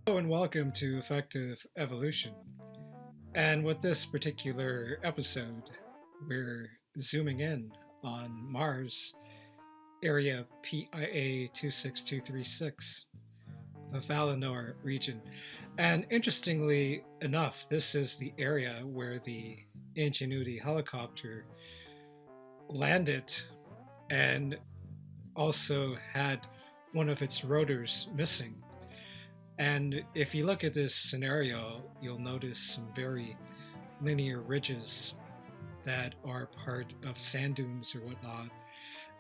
Hello and welcome to Effective Evolution. And with this particular episode, we're zooming in on Mars, area PIA26236, the Valinor region. And interestingly enough, this is the area where the Ingenuity helicopter landed and also had one of its rotors missing. And if you look at this scenario, you'll notice some very linear ridges that are part of sand dunes or whatnot.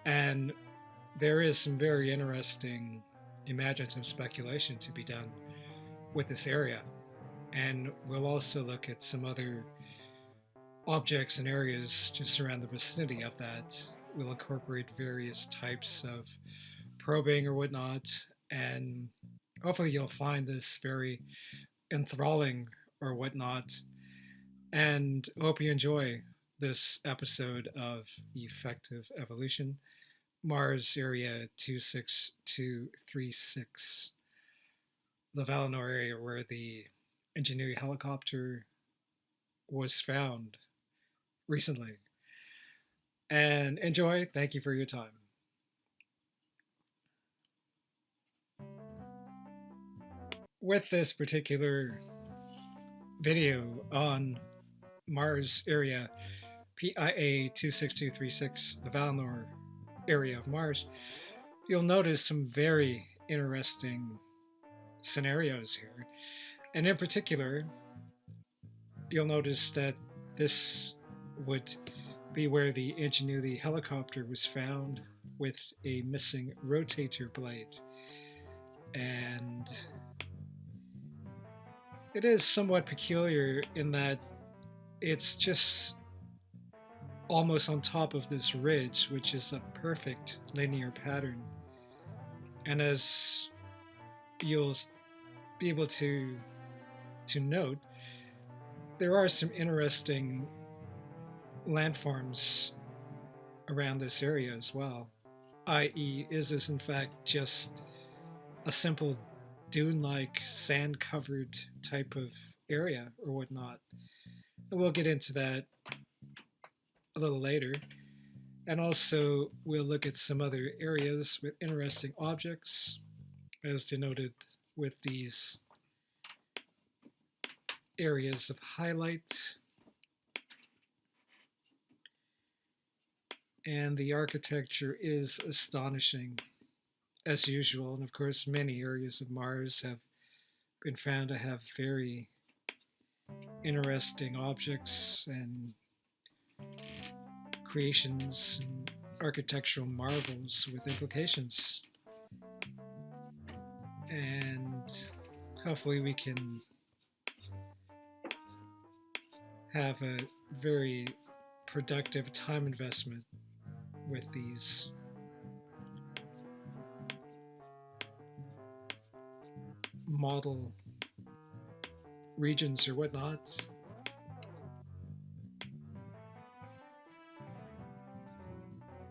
And there is some very interesting imaginative speculation to be done with this area. And we'll also look at some other objects and areas just around the vicinity of that. We'll incorporate various types of probing or whatnot, and hopefully you'll find this very enthralling or whatnot. And hope you enjoy this episode of Effective Evolution, Mars Area 26236, the Valinor area where the Ingenuity helicopter was found recently. And enjoy. Thank you for your time. With this particular video on Mars area PIA 26236, the Valinor area of Mars, you'll notice some very interesting scenarios here. And in particular, you'll notice that this would be where the Ingenuity helicopter was found with a missing rotator blade. And it is somewhat peculiar in that it's just almost on top of this ridge, which is a perfect linear pattern. And as you'll be able to note, there are some interesting landforms around this area as well. I.e., is this in fact just a simple dune-like, sand-covered type of area or whatnot? And we'll get into that a little later. And also, we'll look at some other areas with interesting objects, as denoted with these areas of highlight. And the architecture is astonishing, as usual. And of course, many areas of Mars have been found to have very interesting objects and creations and architectural marvels with implications. And hopefully we can have a very productive time investment with these model regions or whatnot.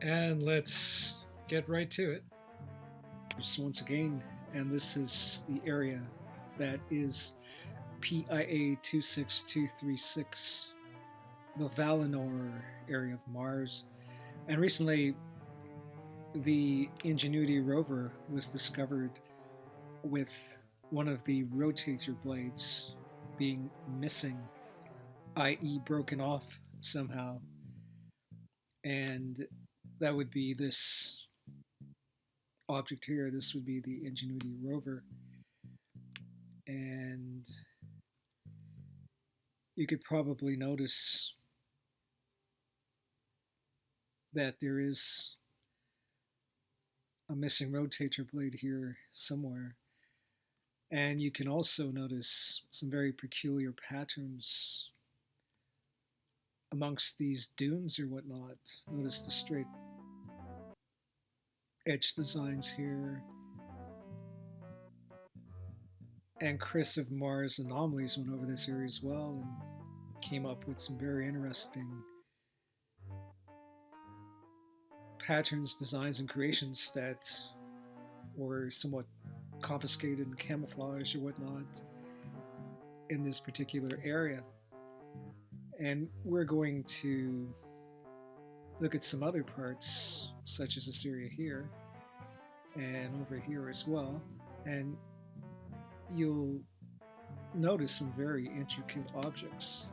And let's get right to it. So once again, and this is the area that is PIA 26236, the Valinor area of Mars. And recently, the Ingenuity rover was discovered with one of the rotator blades being missing, i.e., broken off somehow. And that would be this object here. This would be the Ingenuity rover. And you could probably notice that there is a missing rotator blade here somewhere. And you can also notice some very peculiar patterns amongst these dunes or whatnot. Notice the straight edge designs here. And Chris of Mars Anomalies went over this area as well and came up with some very interesting patterns, designs, and creations that were somewhat confiscated and camouflaged or whatnot in this particular area. And we're going to look at some other parts, such as this area here and over here as well. And you'll notice some very intricate objects.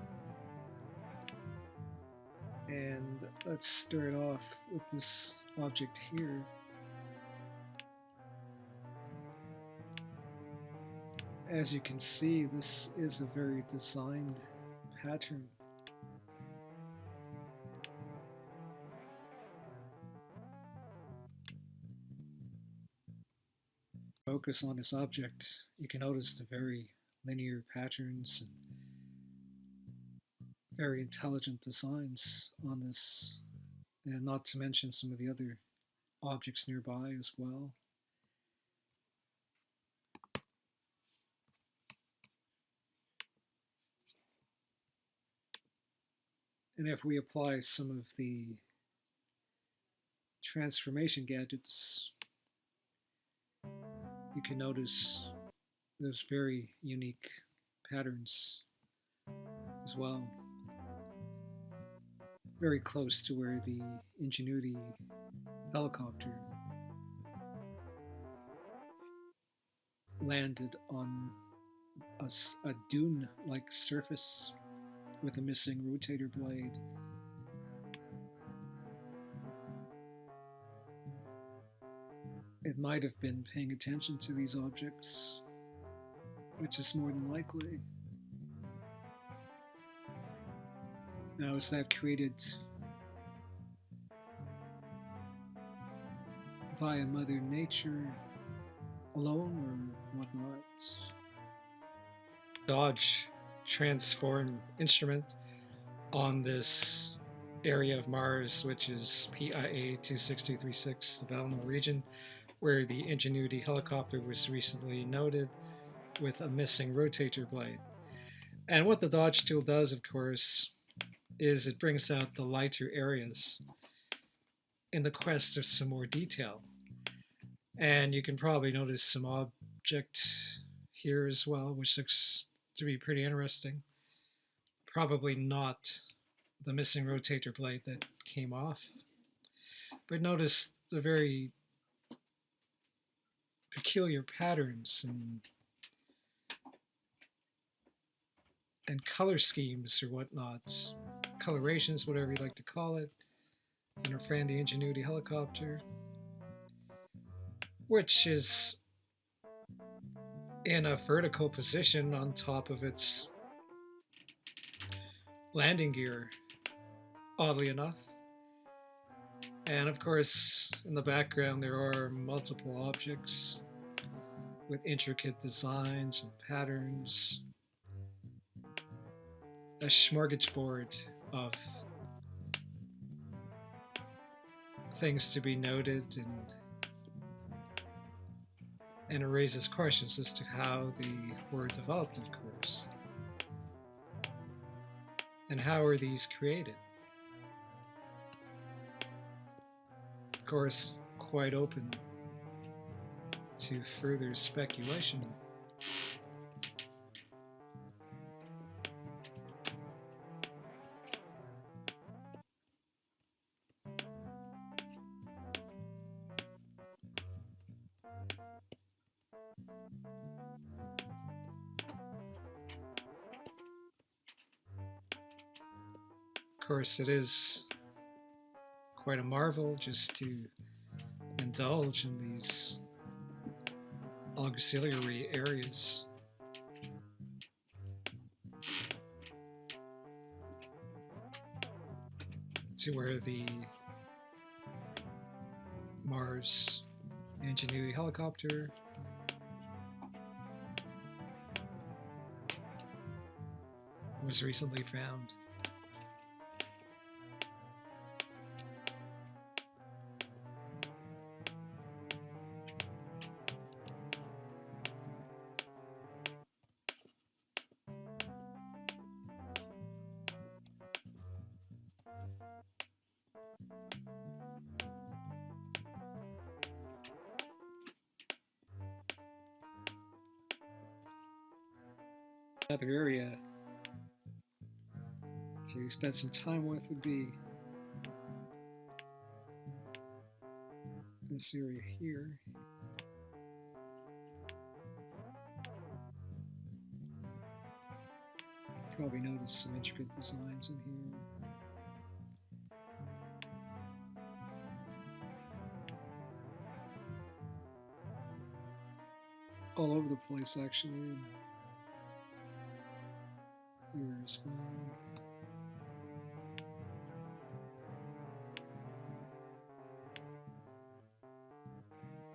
And let's start off with this object here. As you can see, this is a very designed pattern. Focus on this object, you can notice the very linear patterns and very intelligent designs on this, and not to mention some of the other objects nearby as well. And if we apply some of the transformation gadgets, you can notice there's very unique patterns as well. Very close to where the Ingenuity helicopter landed on a dune-like surface with a missing rotator blade. It might have been paying attention to these objects, which is more than likely. Now, is that created via Mother Nature alone or whatnot? Dodge transform instrument on this area of Mars, which is PIA26236 Val region, where the Ingenuity helicopter was recently noted with a missing rotator blade. And what the Dodge tool does, of course, is it brings out the lighter areas in the quest of some more detail. And you can probably notice some object here as well, which looks to be pretty interesting. Probably not the missing rotator blade that came off, but notice the very peculiar patterns and color schemes or whatnot, colorations, whatever you like to call it, in our friend the Ingenuity helicopter, which is in a vertical position on top of its landing gear, oddly enough. And of course, in the background, there are multiple objects with intricate designs and patterns. A smorgasbord of things to be noted, and it raises questions as to how they were developed, of course. And how are these created? Of course, quite open to further speculation. Of course, it is quite a marvel just to indulge in these auxiliary areas. To where the Mars Ingenuity helicopter was recently found. Another area to spend some time with would be this area here. Probably notice some intricate designs in here. All over the place, actually. Here as well.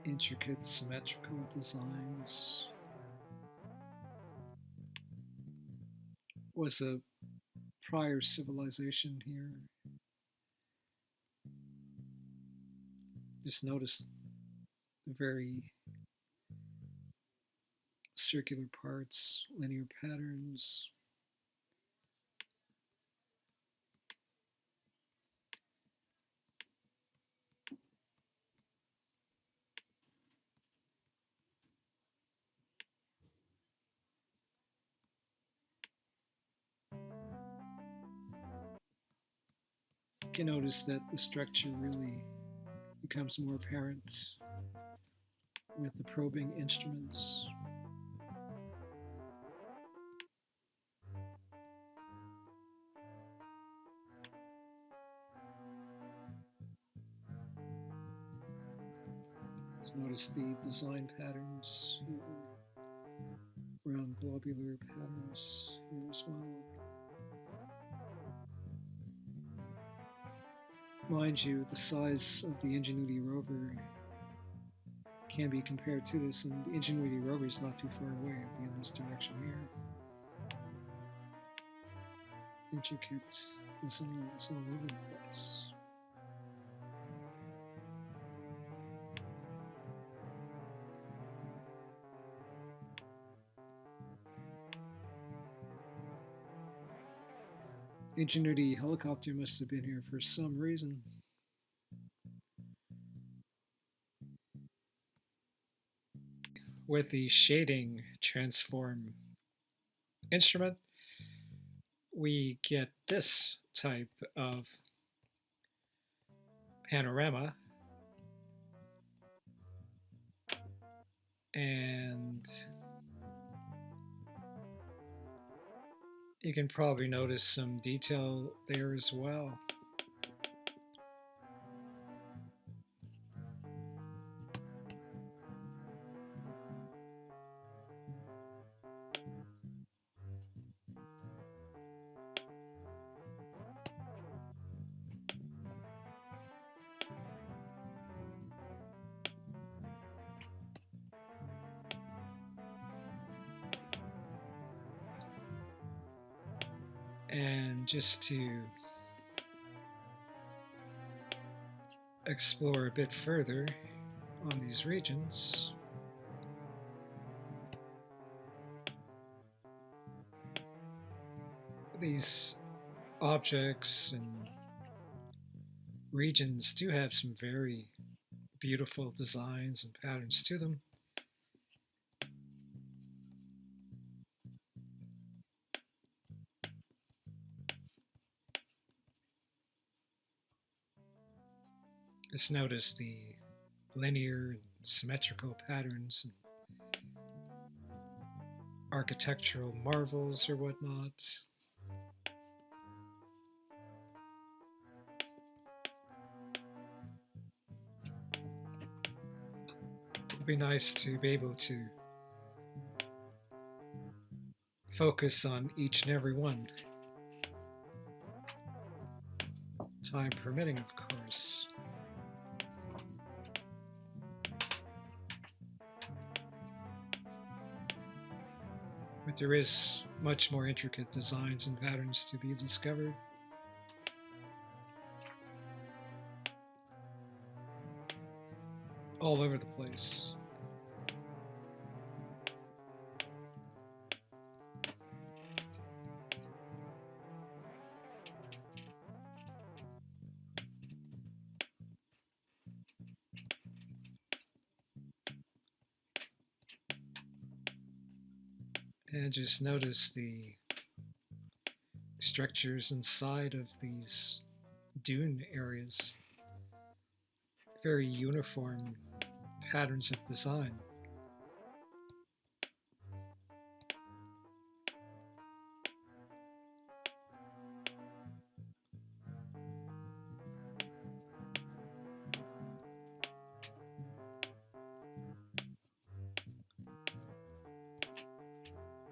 Intricate symmetrical designs. Was a prior civilization here. Just notice the very circular parts, linear patterns. You can notice that the structure really becomes more apparent with the probing instruments. Just notice the design patterns here, round globular patterns here as well. Mind you, the size of the Ingenuity rover can be compared to this, and the Ingenuity rover is not too far away. It'll be in this direction here. Intricate designs all over the place. Ingenuity helicopter must have been here for some reason. With the shading transform instrument, we get this type of panorama, and you can probably notice some detail there as well. And just to explore a bit further on these regions, these objects and regions do have some very beautiful designs and patterns to them. Just notice the linear and symmetrical patterns and architectural marvels or whatnot. It'd be nice to be able to focus on each and every one. Time permitting, of course. But there is much more intricate designs and patterns to be discovered. All over the place. And just notice the structures inside of these dune areas. Very uniform patterns of design.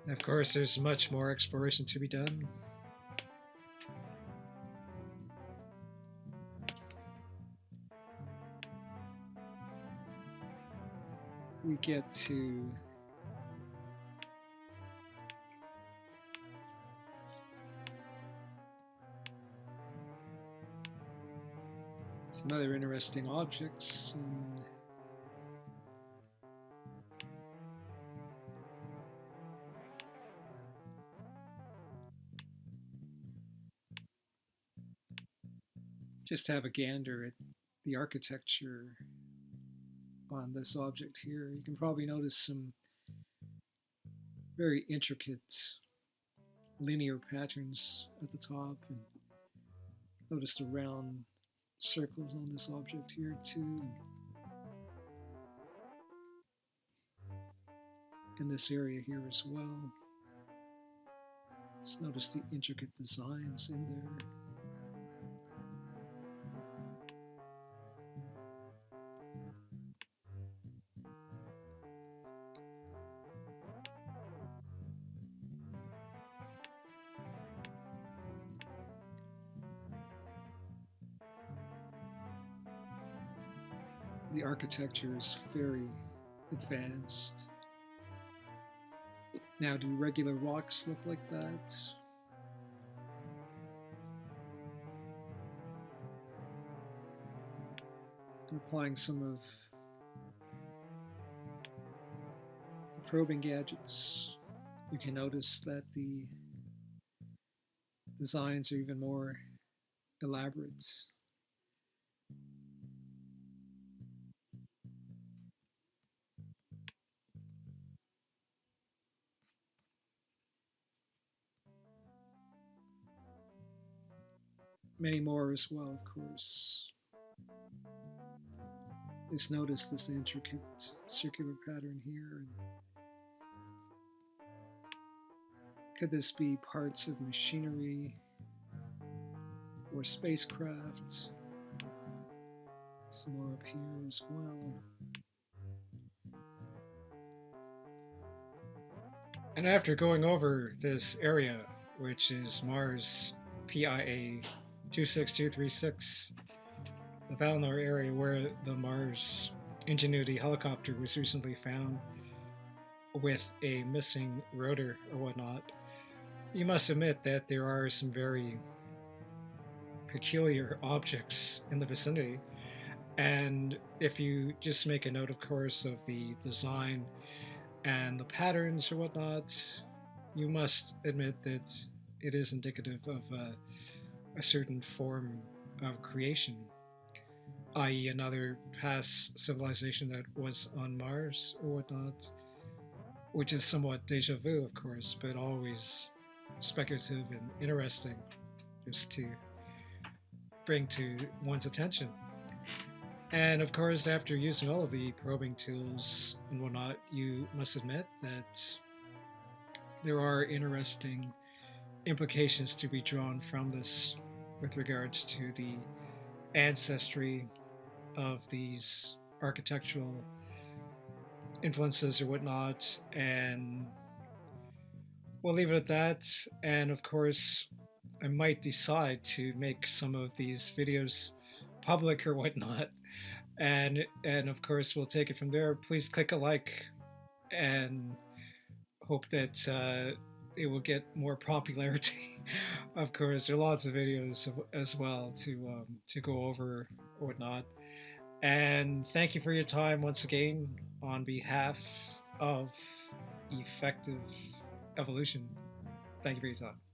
And of course, there's much more exploration to be done. We get to some other interesting objects, and just have a gander at the architecture on this object here. You can probably notice some very intricate linear patterns at the top, and notice the round circles on this object here too. In this area here as well. Just notice the intricate designs in there. The architecture is very advanced. Now, do regular rocks look like that? I'm applying some of the probing gadgets. You can notice that the designs are even more elaborate. Many more as well, of course. Just notice this intricate circular pattern here. Could this be parts of machinery or spacecraft? Some more up here as well. And after going over this area, which is Mars PIA26236, the Val area where the Mars Ingenuity helicopter was recently found with a missing rotor or whatnot, you must admit that there are some very peculiar objects in the vicinity. And if you just make a note, of course, of the design and the patterns or whatnot, you must admit that it is indicative of a certain form of creation, i.e., another past civilization that was on Mars or whatnot, which is somewhat deja vu, of course, but always speculative and interesting just to bring to one's attention. And of course, after using all of the probing tools and whatnot, you must admit that there are interesting implications to be drawn from this with regards to the ancestry of these architectural influences or whatnot. And we'll leave it at that. And of course, I might decide to make some of these videos public or whatnot. And of course, we'll take it from there. Please click a like, and hope that it will get more popularity. Of course, there are lots of videos as well to go over or whatnot. And thank you for your time once again on behalf of effective evolution. Thank you for your time.